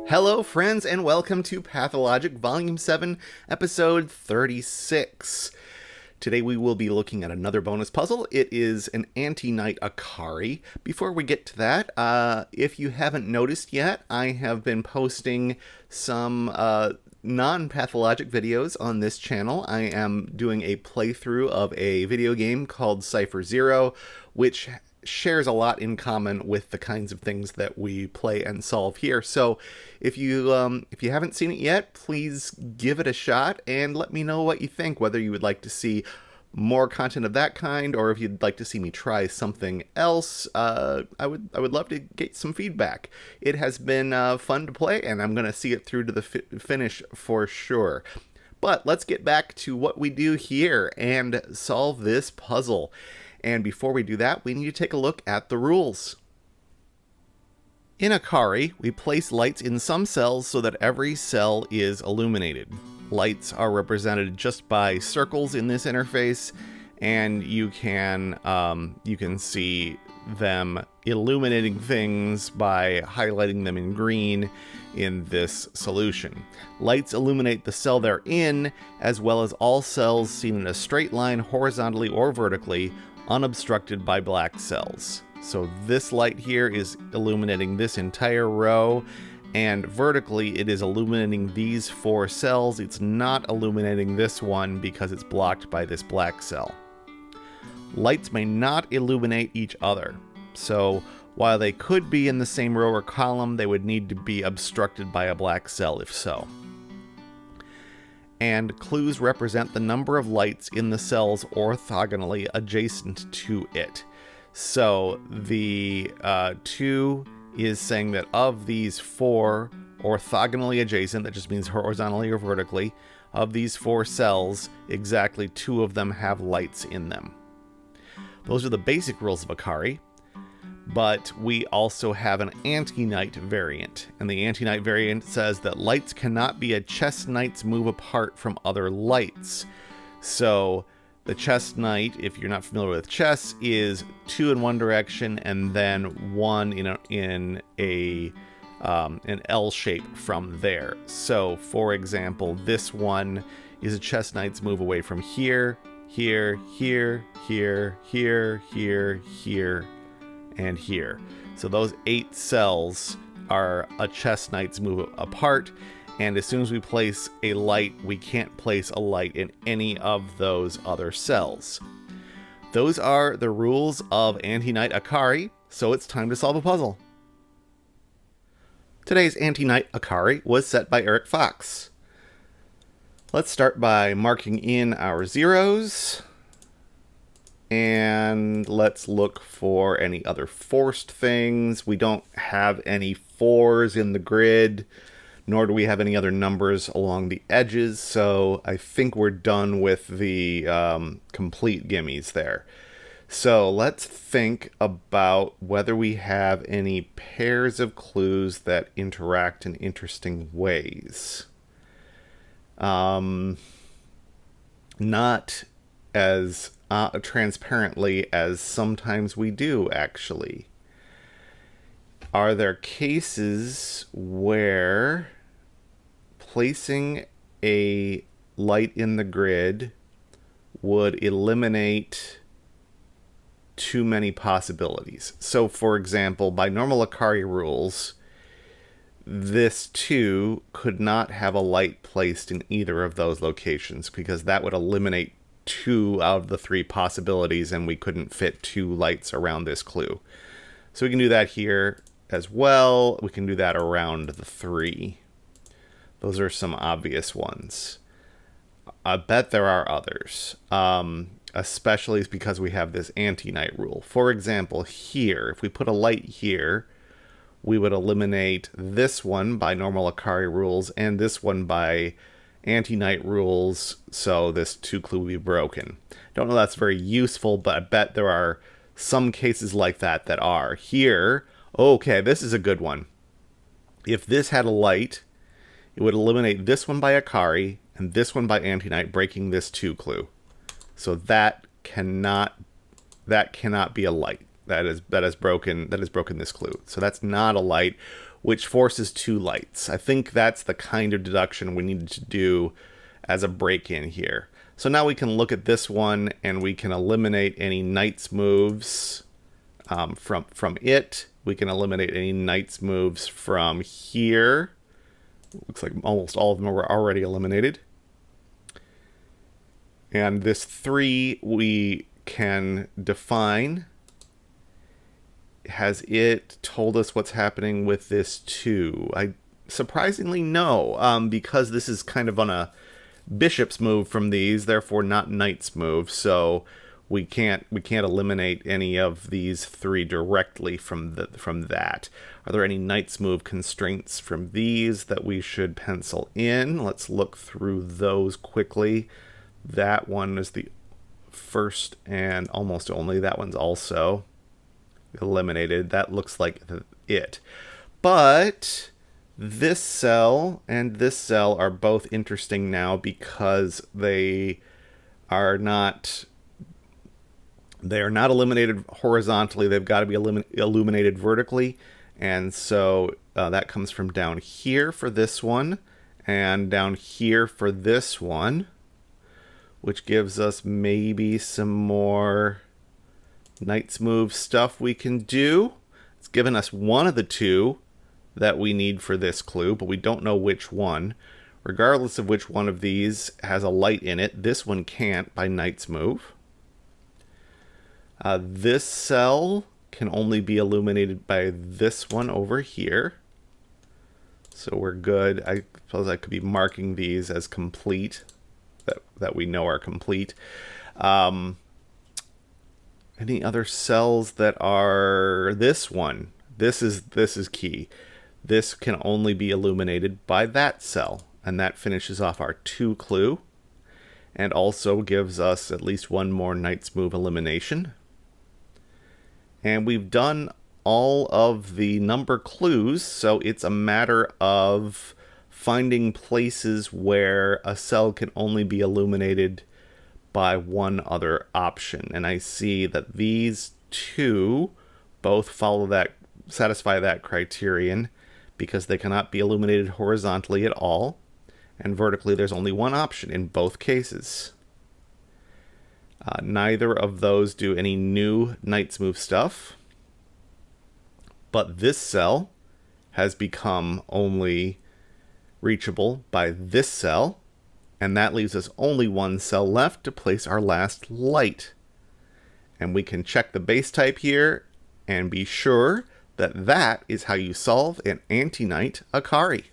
Hello, friends, and welcome to Pathologic Volume 7, Episode 36. Today we will be looking at another bonus puzzle. It is an Antiknight Akari. Before we get to that, if you haven't noticed yet, I have been posting some non-pathologic videos on this channel. I am doing a playthrough of a video game called Cypher Zero, which shares a lot in common with the kinds of things that we play and solve here. So if you haven't seen it yet, please give it a shot and let me know what you think, whether you would like to see more content of that kind or if you'd like to see me try something else. I would love to get some feedback. It has been fun to play, and I'm going to see it through to the finish for sure. But let's get back to what we do here and solve this puzzle. And before we do that, we need to take a look at the rules. In Akari, we place lights in some cells so that every cell is illuminated. Lights are represented just by circles in this interface, and you can see them illuminating things by highlighting them in green in this solution. Lights illuminate the cell they're in, as well as all cells seen in a straight line horizontally or vertically, unobstructed by black cells. So this light here is illuminating this entire row, and vertically it is illuminating these 4 cells. It's not illuminating this one because it's blocked by this black cell. Lights may not illuminate each other. So while they could be in the same row or column, they would need to be obstructed by a black cell if so. And clues represent the number of lights in the cells orthogonally adjacent to it. So the 2 is saying that of these 4 orthogonally adjacent, that just means horizontally or vertically, of these 4 cells, exactly 2 of them have lights in them. Those are the basic rules of Akari. But we also have an Antiknight variant, and the Antiknight variant says that lights cannot be a chess knight's move apart from other lights. So the chess knight, if you're not familiar with chess, is 2 in one direction and then 1 in an L shape from there. So for example, this one is a chess knight's move away from here, here, here, here, here, here, here, and here. So those 8 cells are a chess knight's move apart, and as soon as we place a light, we can't place a light in any of those other cells. Those are the rules of Antiknight Akari, so it's time to solve a puzzle. Today's Antiknight Akari was set by Eric Fox. Let's start by marking in our zeros. And let's look for any other forced things. We don't have any 4s in the grid, nor do we have any other numbers along the edges, so I think we're done with the complete gimmies there. So let's think about whether we have any pairs of clues that interact in interesting ways. Not as transparently as sometimes we do, actually. Are there cases where placing a light in the grid would eliminate too many possibilities? So for example, by normal Akari rules, this 2 could not have a light placed in either of those locations because that would eliminate 2 out of the 3 possibilities, and we couldn't fit 2 lights around this clue. So we can do that here as well. We can do that around the 3. Those are some obvious ones. I bet there are others, especially because we have this Antiknight rule. For example, here, if we put a light here, we would eliminate this one by normal Akari rules and this one by Antiknight rules, so this 2 clue will be broken. Don't know that's very useful, but I bet there are some cases like that are. Here, okay, this is a good one. If this had a light, it would eliminate this one by Akari and this one by Antiknight, breaking this 2 clue. So that cannot be a light. that has broken this clue. So that's not a light, which forces 2 lights. I think that's the kind of deduction we needed to do as a break-in here. So now we can look at this one and we can eliminate any knights moves from it. We can eliminate any knights moves from here. Looks like almost all of them were already eliminated. And this 3 we can define. Has it told us what's happening with this 2? Surprisingly no, because this is kind of on a bishop's move from these, therefore not knight's move. So we can't eliminate any of these 3 directly from that. Are there any knight's move constraints from these that we should pencil in? Let's look through those quickly. That one is the first and almost only. That one's also eliminated. That looks like it. But this cell and this cell are both interesting now because they are not illuminated horizontally. They've got to be illuminated vertically. And so that comes from down here for this one and down here for this one, which gives us maybe some more knight's move stuff we can do. It's given us one of the 2 that we need for this clue, but we don't know which one. Regardless of which one of these has a light in it, this one can't by knight's move. This cell can only be illuminated by this one over here. So we're good. I suppose I could be marking these as complete, that we know are complete. Any other cells that are this one? This is key. This can only be illuminated by that cell, and that finishes off our 2 clue, and also gives us at least one more knight's move elimination. And we've done all of the number clues, so it's a matter of finding places where a cell can only be illuminated by one other option. And I see that these 2 both satisfy that criterion because they cannot be illuminated horizontally at all, and vertically there's only one option in both cases. Neither of those do any new knight's move stuff, but this cell has become only reachable by this cell, and that leaves us only one cell left to place our last light. And we can check the base type here and be sure that that is how you solve an Antiknight Akari.